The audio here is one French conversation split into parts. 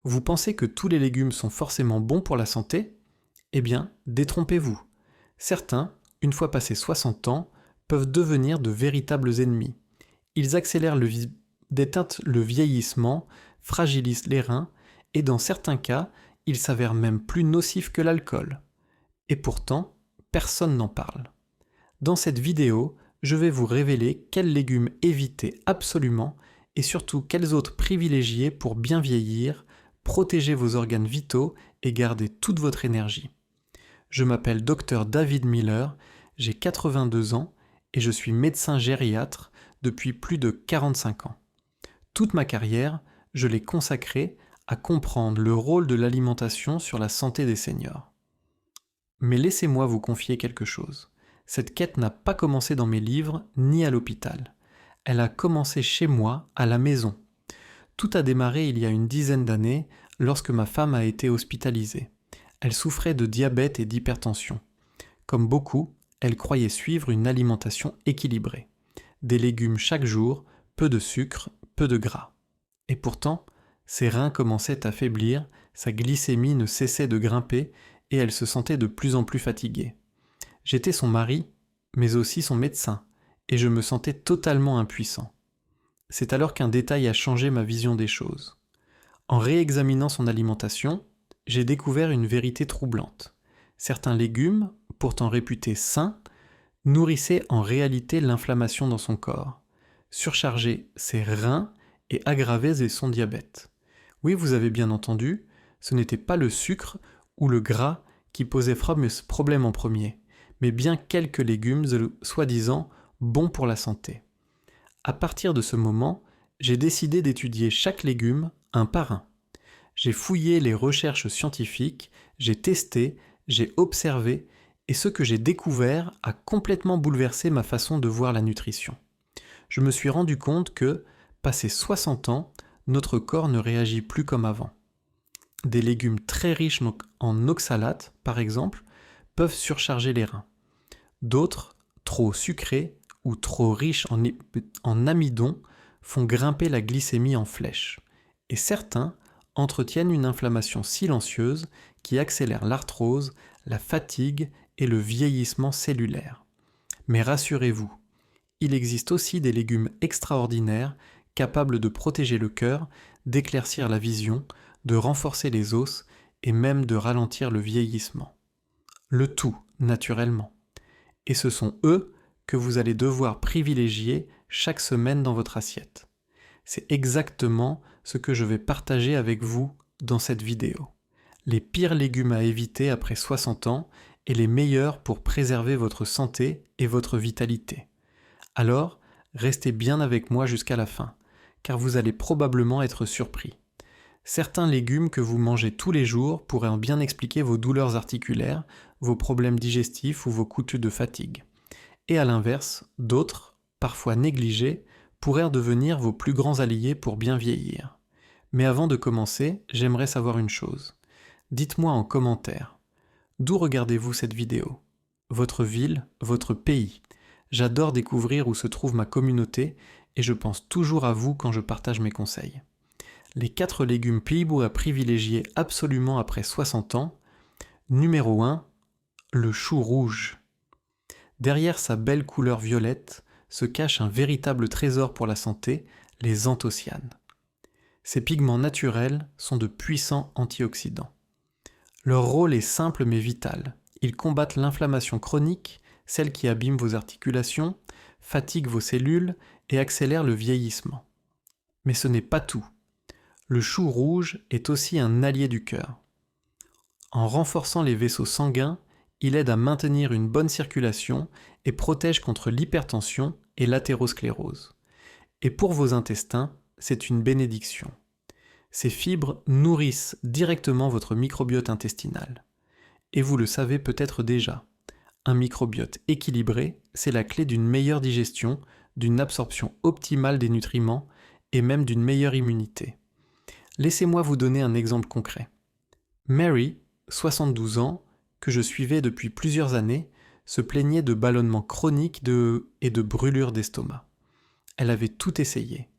Vous pensez que tous les légumes sont forcément bons pour la santé? Eh bien, détrompez-vous. Certains, une fois passés 60 ans, peuvent devenir de véritables ennemis. Ils accélèrent déteintent le vieillissement, fragilisent les reins, et dans certains cas, ils s'avèrent même plus nocifs que l'alcool. Et pourtant, personne n'en parle. Dans cette vidéo, je vais vous révéler quels légumes éviter absolument et surtout quels autres privilégier pour bien vieillir, protéger vos organes vitaux et garder toute votre énergie. Je m'appelle Dr David Miller, j'ai 82 ans et je suis médecin gériatre depuis plus de 45 ans. Toute ma carrière, je l'ai consacrée à comprendre le rôle de l'alimentation sur la santé des seniors. Mais laissez-moi vous confier quelque chose. Cette quête n'a pas commencé dans mes livres ni à l'hôpital. Elle a commencé chez moi, à la maison. Tout a démarré il y a une dizaine d'années lorsque ma femme a été hospitalisée. Elle souffrait de diabète et d'hypertension. Comme beaucoup, elle croyait suivre une alimentation équilibrée. Des légumes chaque jour, peu de sucre, peu de gras. Et pourtant, ses reins commençaient à faiblir, sa glycémie ne cessait de grimper et elle se sentait de plus en plus fatiguée. J'étais son mari, mais aussi son médecin, et je me sentais totalement impuissant. C'est alors qu'un détail a changé ma vision des choses. En réexaminant son alimentation, j'ai découvert une vérité troublante. Certains légumes, pourtant réputés sains, nourrissaient en réalité l'inflammation dans son corps, surchargeaient ses reins et aggravaient son diabète. Oui, vous avez bien entendu, ce n'était pas le sucre ou le gras qui posait problème en premier, mais bien quelques légumes soi-disant bons pour la santé. À partir de ce moment, j'ai décidé d'étudier chaque légume un par un. J'ai fouillé les recherches scientifiques, j'ai testé, j'ai observé, et ce que j'ai découvert a complètement bouleversé ma façon de voir la nutrition. Je me suis rendu compte que, passé 60 ans, notre corps ne réagit plus comme avant. Des légumes très riches en oxalates, par exemple, peuvent surcharger les reins. D'autres, trop sucrés ou trop riches en amidon, font grimper la glycémie en flèche. Et certains entretiennent une inflammation silencieuse qui accélère l'arthrose, la fatigue et le vieillissement cellulaire. Mais rassurez-vous, il existe aussi des légumes extraordinaires capables de protéger le cœur, d'éclaircir la vision, de renforcer les os et même de ralentir le vieillissement. Le tout, naturellement. Et ce sont eux que vous allez devoir privilégier chaque semaine dans votre assiette. C'est exactement ce que je vais partager avec vous dans cette vidéo. Les pires légumes à éviter après 60 ans et les meilleurs pour préserver votre santé et votre vitalité. Alors, restez bien avec moi jusqu'à la fin, car vous allez probablement être surpris. Certains légumes que vous mangez tous les jours pourraient bien expliquer vos douleurs articulaires, vos problèmes digestifs ou vos coups de fatigue. Et à l'inverse, d'autres, parfois négligés, pourraient devenir vos plus grands alliés pour bien vieillir. Mais avant de commencer, j'aimerais savoir une chose. Dites-moi en commentaire, d'où regardez-vous cette vidéo? Votre ville, votre pays? J'adore découvrir où se trouve ma communauté et je pense toujours à vous quand je partage mes conseils. Les 4 légumes pays à privilégier absolument après 60 ans. Numéro 1, le chou rouge. Derrière sa belle couleur violette se cache un véritable trésor pour la santé, les anthocyanes. Ces pigments naturels sont de puissants antioxydants. Leur rôle est simple mais vital. Ils combattent l'inflammation chronique, celle qui abîme vos articulations, fatigue vos cellules et accélère le vieillissement. Mais ce n'est pas tout. Le chou rouge est aussi un allié du cœur. En renforçant les vaisseaux sanguins, il aide à maintenir une bonne circulation et protège contre l'hypertension et l'athérosclérose. Et pour vos intestins, c'est une bénédiction. Ces fibres nourrissent directement votre microbiote intestinal. Et vous le savez peut-être déjà, un microbiote équilibré, c'est la clé d'une meilleure digestion, d'une absorption optimale des nutriments et même d'une meilleure immunité. Laissez-moi vous donner un exemple concret. Mary, 72 ans, que je suivais depuis plusieurs années, se plaignait de ballonnements chroniques et de brûlures d'estomac. Elle avait tout essayé.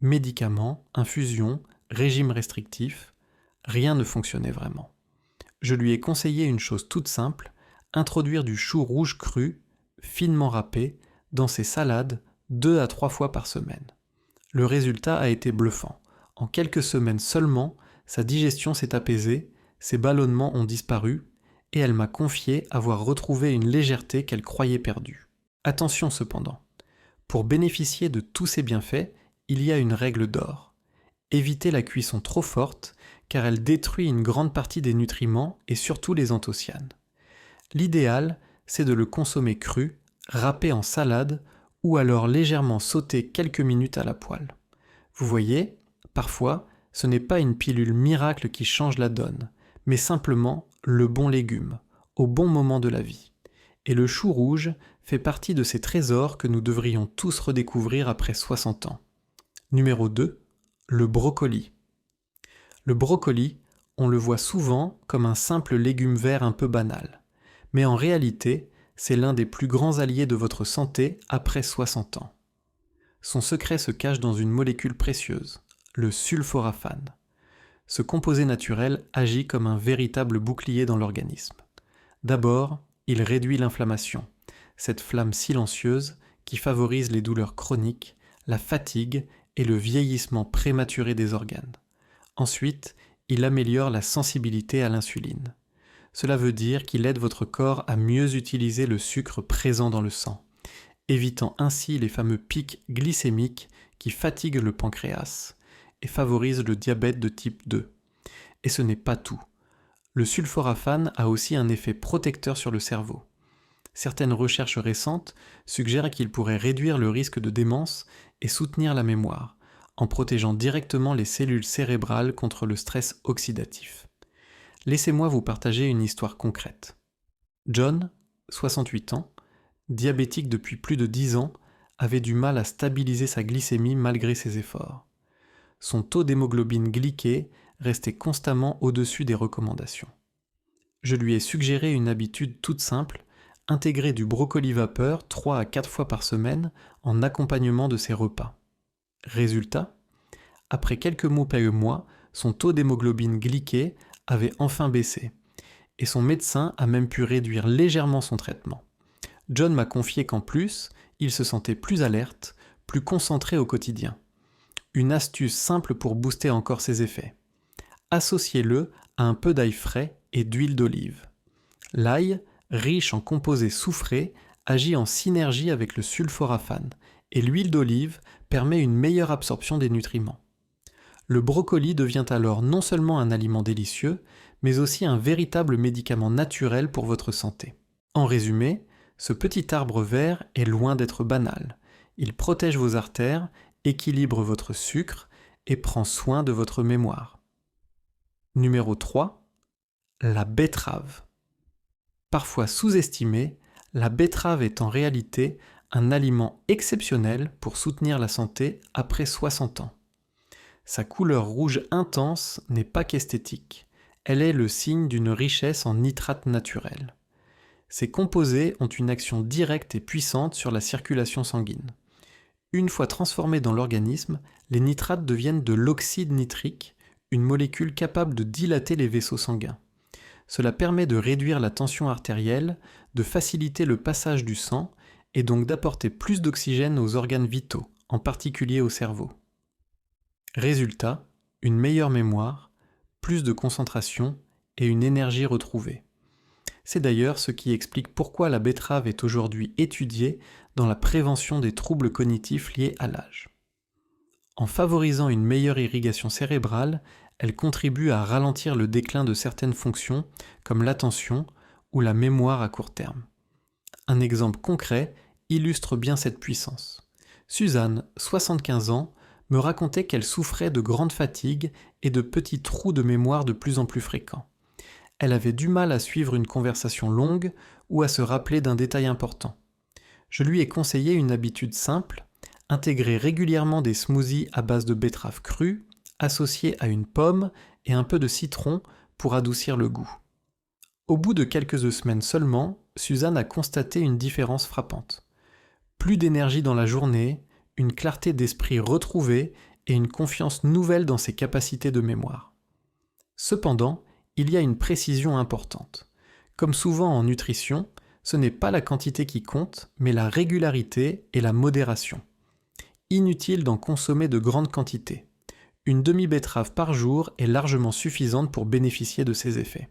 Médicaments, infusions, régime restrictif. Rien ne fonctionnait vraiment. Je lui ai conseillé une chose toute simple, introduire du chou rouge cru, finement râpé, dans ses salades 2 à 3 fois par semaine. Le résultat a été bluffant. En quelques semaines seulement, sa digestion s'est apaisée, ses ballonnements ont disparu, et elle m'a confié avoir retrouvé une légèreté qu'elle croyait perdue. Attention cependant, pour bénéficier de tous ces bienfaits, il y a une règle d'or. Évitez la cuisson trop forte, car elle détruit une grande partie des nutriments et surtout les anthocyanes. L'idéal, c'est de le consommer cru, râpé en salade, ou alors légèrement sauté quelques minutes à la poêle. Vous voyez, parfois, ce n'est pas une pilule miracle qui change la donne, mais simplement le bon légume, au bon moment de la vie. Et le chou rouge fait partie de ces trésors que nous devrions tous redécouvrir après 60 ans. Numéro 2, le brocoli. Le brocoli, on le voit souvent comme un simple légume vert un peu banal. Mais en réalité, c'est l'un des plus grands alliés de votre santé après 60 ans. Son secret se cache dans une molécule précieuse, le sulforaphane. Ce composé naturel agit comme un véritable bouclier dans l'organisme. D'abord, il réduit l'inflammation, cette flamme silencieuse qui favorise les douleurs chroniques, la fatigue et le vieillissement prématuré des organes. Ensuite, il améliore la sensibilité à l'insuline. Cela veut dire qu'il aide votre corps à mieux utiliser le sucre présent dans le sang, évitant ainsi les fameux pics glycémiques qui fatiguent le pancréas et favorisent le diabète de type 2. Et ce n'est pas tout. Le sulforaphane a aussi un effet protecteur sur le cerveau. Certaines recherches récentes suggèrent qu'il pourrait réduire le risque de démence et soutenir la mémoire, en protégeant directement les cellules cérébrales contre le stress oxydatif. Laissez-moi vous partager une histoire concrète. John, 68 ans, diabétique depuis plus de 10 ans, avait du mal à stabiliser sa glycémie malgré ses efforts. Son taux d'hémoglobine glyquée restait constamment au-dessus des recommandations. Je lui ai suggéré une habitude toute simple, intégrer du brocoli vapeur 3 à 4 fois par semaine en accompagnement de ses repas. Résultat, après quelques mois, son taux d'hémoglobine glyquée avait enfin baissé, et son médecin a même pu réduire légèrement son traitement. John m'a confié qu'en plus, il se sentait plus alerte, plus concentré au quotidien. Une astuce simple pour booster encore ses effets. Associez-le à un peu d'ail frais et d'huile d'olive. L'ail, riche en composés soufrés, agit en synergie avec le sulforaphane, et l'huile d'olive permet une meilleure absorption des nutriments. Le brocoli devient alors non seulement un aliment délicieux, mais aussi un véritable médicament naturel pour votre santé. En résumé, ce petit arbre vert est loin d'être banal. Il protège vos artères, équilibre votre sucre et prend soin de votre mémoire. Numéro 3, la betterave. Parfois sous-estimée, la betterave est en réalité un aliment exceptionnel pour soutenir la santé après 60 ans. Sa couleur rouge intense n'est pas qu'esthétique, elle est le signe d'une richesse en nitrates naturels. Ces composés ont une action directe et puissante sur la circulation sanguine. Une fois transformés dans l'organisme, les nitrates deviennent de l'oxyde nitrique, une molécule capable de dilater les vaisseaux sanguins. Cela permet de réduire la tension artérielle, de faciliter le passage du sang et donc d'apporter plus d'oxygène aux organes vitaux, en particulier au cerveau. Résultat, une meilleure mémoire, plus de concentration et une énergie retrouvée. C'est d'ailleurs ce qui explique pourquoi la betterave est aujourd'hui étudiée dans la prévention des troubles cognitifs liés à l'âge. En favorisant une meilleure irrigation cérébrale, elle contribue à ralentir le déclin de certaines fonctions comme l'attention ou la mémoire à court terme. Un exemple concret illustre bien cette puissance. Suzanne, 75 ans, me racontait qu'elle souffrait de grande fatigue et de petits trous de mémoire de plus en plus fréquents. Elle avait du mal à suivre une conversation longue ou à se rappeler d'un détail important. Je lui ai conseillé une habitude simple, intégrer régulièrement des smoothies à base de betterave crue, associés à une pomme et un peu de citron pour adoucir le goût. Au bout de quelques semaines seulement, Suzanne a constaté une différence frappante. Plus d'énergie dans la journée, une clarté d'esprit retrouvée et une confiance nouvelle dans ses capacités de mémoire. Cependant, il y a une précision importante. Comme souvent en nutrition, ce n'est pas la quantité qui compte, mais la régularité et la modération. Inutile d'en consommer de grandes quantités. Une demi-betterave par jour est largement suffisante pour bénéficier de ses effets.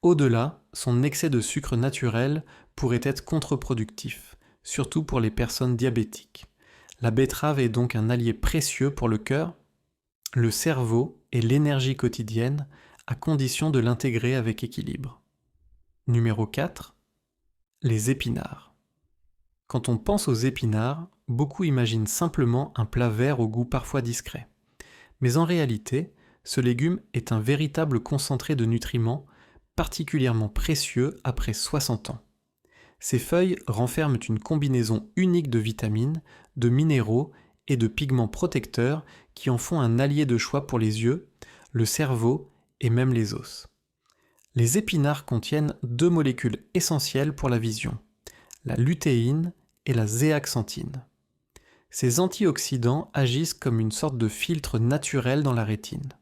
Au-delà, son excès de sucre naturel pourrait être contre-productif, surtout pour les personnes diabétiques. La betterave est donc un allié précieux pour le cœur, le cerveau et l'énergie quotidienne, à condition de l'intégrer avec équilibre. Numéro 4. Les épinards. Quand on pense aux épinards, beaucoup imaginent simplement un plat vert au goût parfois discret. Mais en réalité, ce légume est un véritable concentré de nutriments particulièrement précieux après 60 ans. Ces feuilles renferment une combinaison unique de vitamines, de minéraux et de pigments protecteurs qui en font un allié de choix pour les yeux, le cerveau et même les os. Les épinards contiennent 2 molécules essentielles pour la vision, la lutéine et la zéaxanthine. Ces antioxydants agissent comme une sorte de filtre naturel dans la rétine.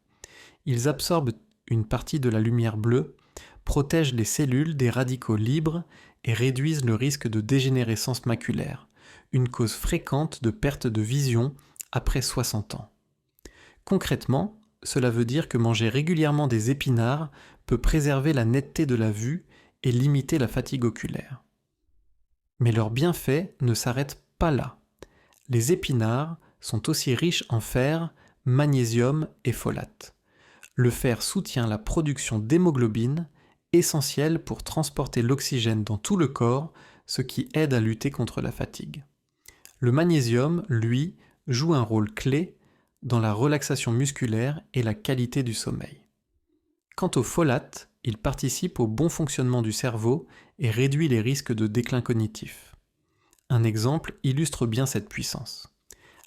Ils absorbent une partie de la lumière bleue, protègent les cellules des radicaux libres et réduisent le risque de dégénérescence maculaire, une cause fréquente de perte de vision après 60 ans. Concrètement, cela veut dire que manger régulièrement des épinards peut préserver la netteté de la vue et limiter la fatigue oculaire. Mais leurs bienfaits ne s'arrêtent pas là. Les épinards sont aussi riches en fer, magnésium et folate. Le fer soutient la production d'hémoglobine, essentielle pour transporter l'oxygène dans tout le corps, ce qui aide à lutter contre la fatigue. Le magnésium, lui, joue un rôle clé dans la relaxation musculaire et la qualité du sommeil. Quant au folate, il participe au bon fonctionnement du cerveau et réduit les risques de déclin cognitif. Un exemple illustre bien cette puissance.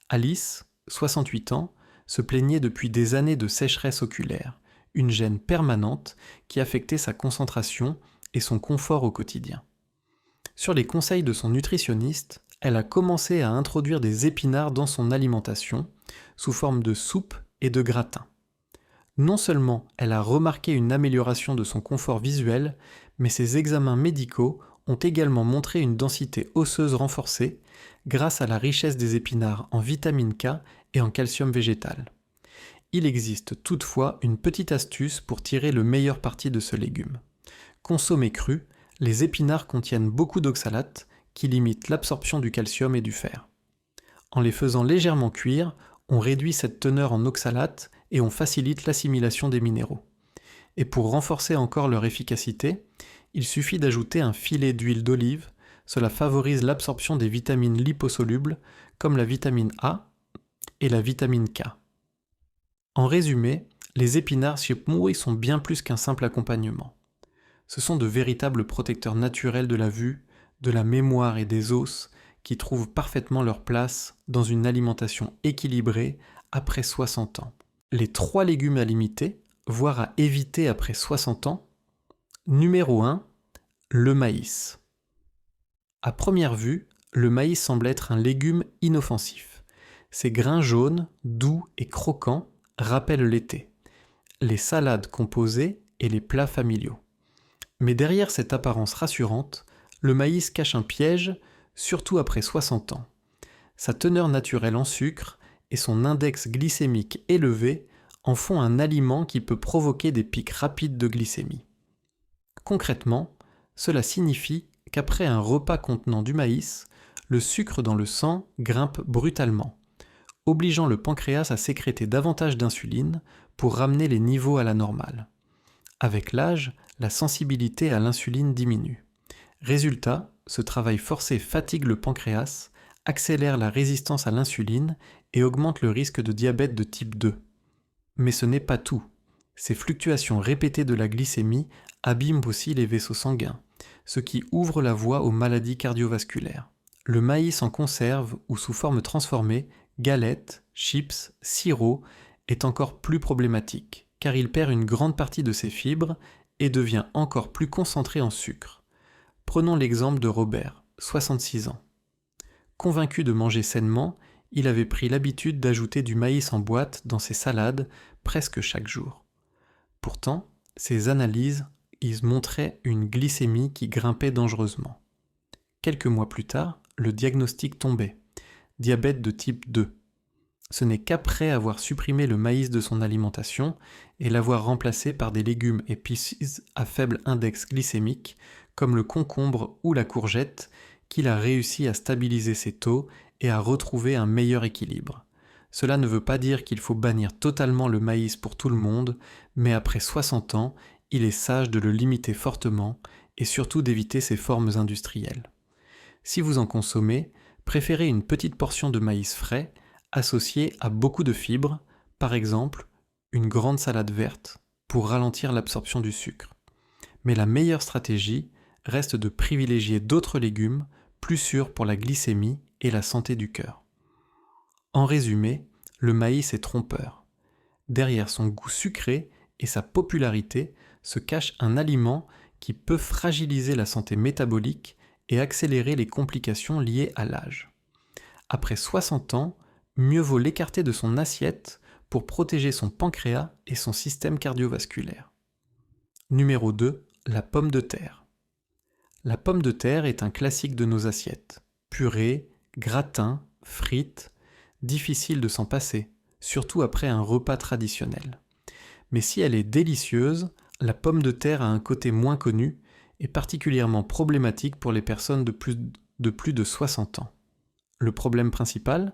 Alice, 68 ans, se plaignait depuis des années de sécheresse oculaire, une gêne permanente qui affectait sa concentration et son confort au quotidien. Sur les conseils de son nutritionniste, elle a commencé à introduire des épinards dans son alimentation, sous forme de soupe et de gratin. Non seulement elle a remarqué une amélioration de son confort visuel, mais ses examens médicaux ont également montré une densité osseuse renforcée grâce à la richesse des épinards en vitamine K et en calcium végétal. Il existe toutefois une petite astuce pour tirer le meilleur parti de ce légume. Consommés crus, les épinards contiennent beaucoup d'oxalates qui limitent l'absorption du calcium et du fer. En les faisant légèrement cuire, on réduit cette teneur en oxalates et on facilite l'assimilation des minéraux. Et pour renforcer encore leur efficacité, il suffit d'ajouter un filet d'huile d'olive, cela favorise l'absorption des vitamines liposolubles comme la vitamine A et la vitamine K. En résumé, les épinards chipmui sont bien plus qu'un simple accompagnement. Ce sont de véritables protecteurs naturels de la vue, de la mémoire et des os qui trouvent parfaitement leur place dans une alimentation équilibrée après 60 ans. Les 3 légumes à limiter, voire à éviter après 60 ans. Numéro 1, le maïs. À première vue, le maïs semble être un légume inoffensif. Ses grains jaunes, doux et croquants rappellent l'été, les salades composées et les plats familiaux. Mais derrière cette apparence rassurante, le maïs cache un piège, surtout après 60 ans. Sa teneur naturelle en sucre et son index glycémique élevé en font un aliment qui peut provoquer des pics rapides de glycémie. Concrètement, cela signifie qu'après un repas contenant du maïs, le sucre dans le sang grimpe brutalement, obligeant le pancréas à sécréter davantage d'insuline pour ramener les niveaux à la normale. Avec l'âge, la sensibilité à l'insuline diminue. Résultat, ce travail forcé fatigue le pancréas, accélère la résistance à l'insuline et augmente le risque de diabète de type 2. Mais ce n'est pas tout. Ces fluctuations répétées de la glycémie abîment aussi les vaisseaux sanguins, ce qui ouvre la voie aux maladies cardiovasculaires. Le maïs en conserve ou sous forme transformée, galettes, chips, sirop, est encore plus problématique, car il perd une grande partie de ses fibres et devient encore plus concentré en sucre. Prenons l'exemple de Robert, 66 ans. Convaincu de manger sainement, il avait pris l'habitude d'ajouter du maïs en boîte dans ses salades presque chaque jour. Pourtant, ces analyses montraient une glycémie qui grimpait dangereusement. Quelques mois plus tard, le diagnostic tombait, diabète de type 2. Ce n'est qu'après avoir supprimé le maïs de son alimentation et l'avoir remplacé par des légumes épices à faible index glycémique, comme le concombre ou la courgette, qu'il a réussi à stabiliser ses taux et à retrouver un meilleur équilibre. Cela ne veut pas dire qu'il faut bannir totalement le maïs pour tout le monde, mais après 60 ans, il est sage de le limiter fortement et surtout d'éviter ses formes industrielles. Si vous en consommez, préférez une petite portion de maïs frais associée à beaucoup de fibres, par exemple une grande salade verte, pour ralentir l'absorption du sucre. Mais la meilleure stratégie reste de privilégier d'autres légumes plus sûrs pour la glycémie et la santé du cœur. En résumé, le maïs est trompeur. Derrière son goût sucré et sa popularité se cache un aliment qui peut fragiliser la santé métabolique et accélérer les complications liées à l'âge. Après 60 ans, mieux vaut l'écarter de son assiette pour protéger son pancréas et son système cardiovasculaire. Numéro 2, la pomme de terre. La pomme de terre est un classique de nos assiettes. Purée, gratin, frites, difficile de s'en passer, surtout après un repas traditionnel. Mais si elle est délicieuse, la pomme de terre a un côté moins connu et particulièrement problématique pour les personnes de plus de 60 ans. Le problème principal ?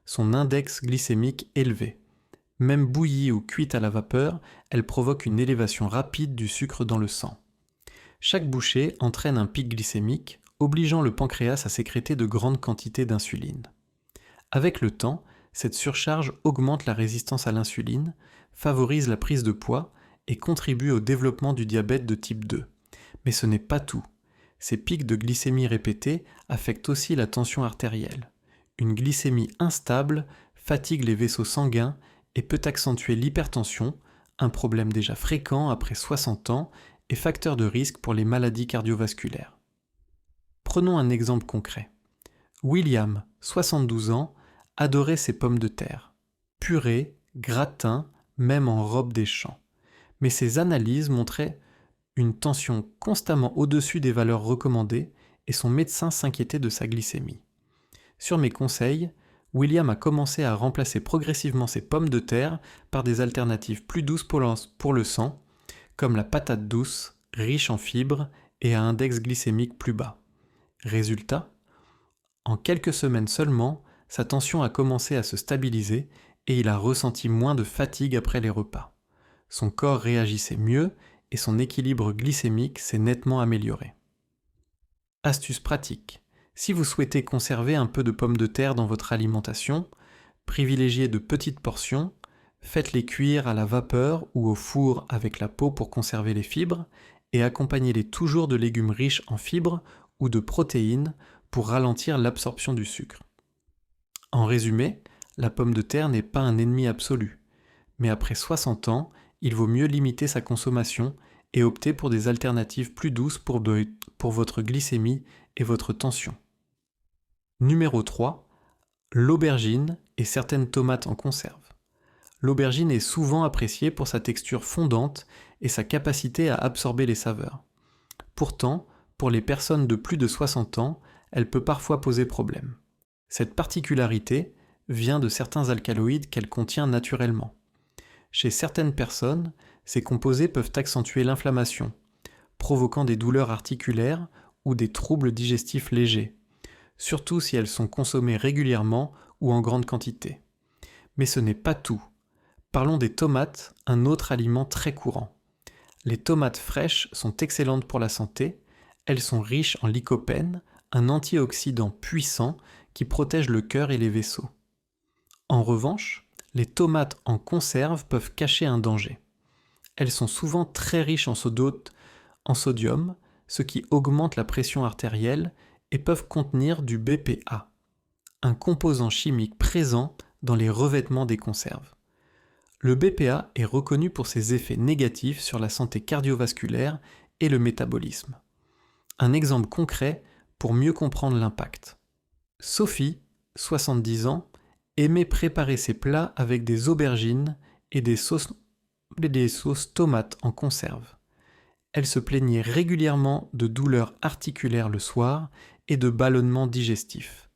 Son index glycémique élevé. Même bouillie ou cuite à la vapeur, elle provoque une élévation rapide du sucre dans le sang. Chaque bouchée entraîne un pic glycémique, obligeant le pancréas à sécréter de grandes quantités d'insuline. Avec le temps, cette surcharge augmente la résistance à l'insuline, favorise la prise de poids et contribue au développement du diabète de type 2. Mais ce n'est pas tout. Ces pics de glycémie répétés affectent aussi la tension artérielle. Une glycémie instable fatigue les vaisseaux sanguins et peut accentuer l'hypertension, un problème déjà fréquent après 60 ans et facteur de risque pour les maladies cardiovasculaires. Prenons un exemple concret. William, 72 ans, adorait ses pommes de terre. Purée, gratin, même en robe des champs. Mais ses analyses montraient une tension constamment au-dessus des valeurs recommandées et son médecin s'inquiétait de sa glycémie. Sur mes conseils, William a commencé à remplacer progressivement ses pommes de terre par des alternatives plus douces pour le sang, comme la patate douce, riche en fibres et à index glycémique plus bas. Résultat ? En quelques semaines seulement, sa tension a commencé à se stabiliser et il a ressenti moins de fatigue après les repas. Son corps réagissait mieux et son équilibre glycémique s'est nettement amélioré. Astuce pratique. Si vous souhaitez conserver un peu de pommes de terre dans votre alimentation, privilégiez de petites portions, faites-les cuire à la vapeur ou au four avec la peau pour conserver les fibres et accompagnez-les toujours de légumes riches en fibres ou de protéines pour ralentir l'absorption du sucre. En résumé, la pomme de terre n'est pas un ennemi absolu, mais après 60 ans, il vaut mieux limiter sa consommation et opter pour des alternatives plus douces pour votre glycémie et votre tension. Numéro 3, l'aubergine et certaines tomates en conserve. L'aubergine est souvent appréciée pour sa texture fondante et sa capacité à absorber les saveurs. Pourtant, pour les personnes de plus de 60 ans, elle peut parfois poser problème. Cette particularité vient de certains alcaloïdes qu'elle contient naturellement. Chez certaines personnes, ces composés peuvent accentuer l'inflammation, provoquant des douleurs articulaires ou des troubles digestifs légers, surtout si elles sont consommées régulièrement ou en grande quantité. Mais ce n'est pas tout. Parlons des tomates, un autre aliment très courant. Les tomates fraîches sont excellentes pour la santé, elles sont riches en lycopène, un antioxydant puissant qui protège le cœur et les vaisseaux. En revanche, les tomates en conserve peuvent cacher un danger. Elles sont souvent très riches en sodium, ce qui augmente la pression artérielle et peuvent contenir du BPA, un composant chimique présent dans les revêtements des conserves. Le BPA est reconnu pour ses effets négatifs sur la santé cardiovasculaire et le métabolisme. Un exemple concret pour mieux comprendre l'impact. Sophie, 70 ans, aimait préparer ses plats avec des aubergines et des sauces des sauces tomates en conserve. Elle se plaignait régulièrement de douleurs articulaires le soir et de ballonnements digestifs.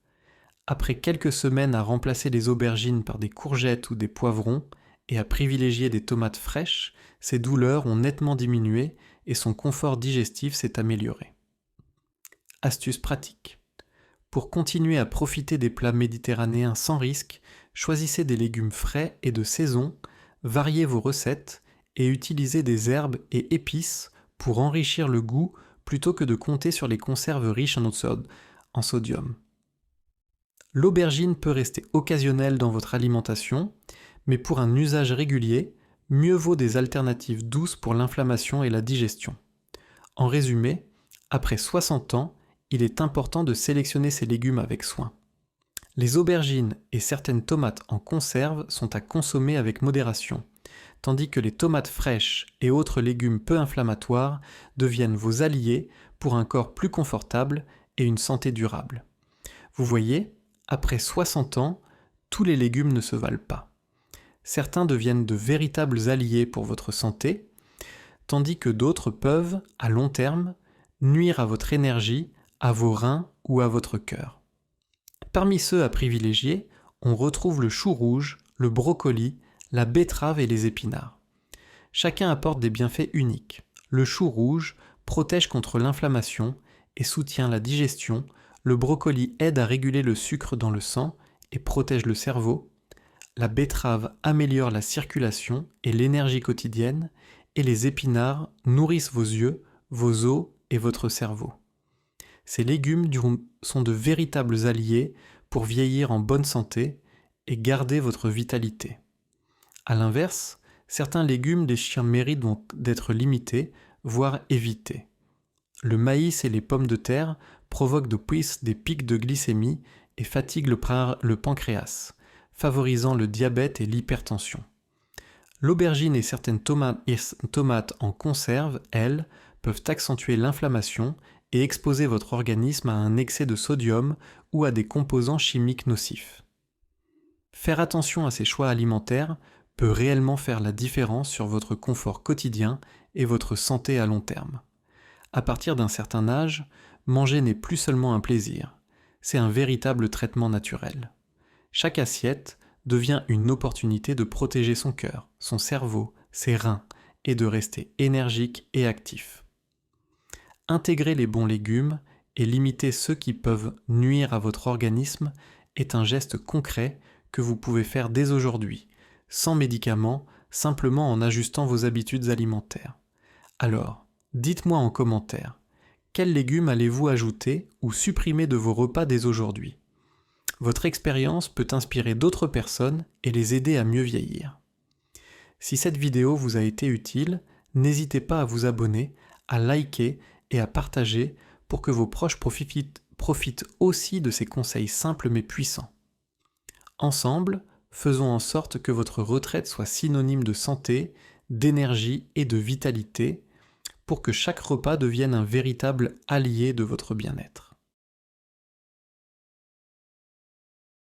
Après quelques semaines à remplacer les aubergines par des courgettes ou des poivrons et à privilégier des tomates fraîches, ses douleurs ont nettement diminué et son confort digestif s'est amélioré. Astuce pratique. Pour continuer à profiter des plats méditerranéens sans risque, choisissez des légumes frais et de saison, variez vos recettes et utilisez des herbes et épices pour enrichir le goût plutôt que de compter sur les conserves riches en sodium. L'aubergine peut rester occasionnelle dans votre alimentation, mais pour un usage régulier, mieux vaut des alternatives douces pour l'inflammation et la digestion. En résumé, après 60 ans, il est important de sélectionner ces légumes avec soin. Les aubergines et certaines tomates en conserve sont à consommer avec modération, tandis que les tomates fraîches et autres légumes peu inflammatoires deviennent vos alliés pour un corps plus confortable et une santé durable. Vous voyez, après 60 ans, tous les légumes ne se valent pas. Certains deviennent de véritables alliés pour votre santé, tandis que d'autres peuvent, à long terme, nuire à votre énergie, à vos reins ou à votre cœur. Parmi ceux à privilégier, on retrouve le chou rouge, le brocoli, la betterave et les épinards. Chacun apporte des bienfaits uniques. Le chou rouge protège contre l'inflammation et soutient la digestion, le brocoli aide à réguler le sucre dans le sang et protège le cerveau, la betterave améliore la circulation et l'énergie quotidienne, et les épinards nourrissent vos yeux, vos os et votre cerveau. Ces légumes sont de véritables alliés pour vieillir en bonne santé et garder votre vitalité. A l'inverse, certains légumes méritent donc d'être limités, voire évités. Le maïs et les pommes de terre provoquent des pics de glycémie et fatiguent le pancréas, favorisant le diabète et l'hypertension. L'aubergine et certaines tomates en conserve, elles, peuvent accentuer l'inflammation et exposer votre organisme à un excès de sodium ou à des composants chimiques nocifs. Faire attention à ces choix alimentaires peut réellement faire la différence sur votre confort quotidien et votre santé à long terme. À partir d'un certain âge, manger n'est plus seulement un plaisir, c'est un véritable traitement naturel. Chaque assiette devient une opportunité de protéger son cœur, son cerveau, ses reins et de rester énergique et actif. Intégrer les bons légumes et limiter ceux qui peuvent nuire à votre organisme est un geste concret que vous pouvez faire dès aujourd'hui, sans médicaments, simplement en ajustant vos habitudes alimentaires. Alors, dites-moi en commentaire, quels légumes allez-vous ajouter ou supprimer de vos repas dès aujourd'hui ? Votre expérience peut inspirer d'autres personnes et les aider à mieux vieillir. Si cette vidéo vous a été utile, n'hésitez pas à vous abonner, à liker et à partager pour que vos proches profitent aussi de ces conseils simples mais puissants. Ensemble, faisons en sorte que votre retraite soit synonyme de santé, d'énergie et de vitalité pour que chaque repas devienne un véritable allié de votre bien-être.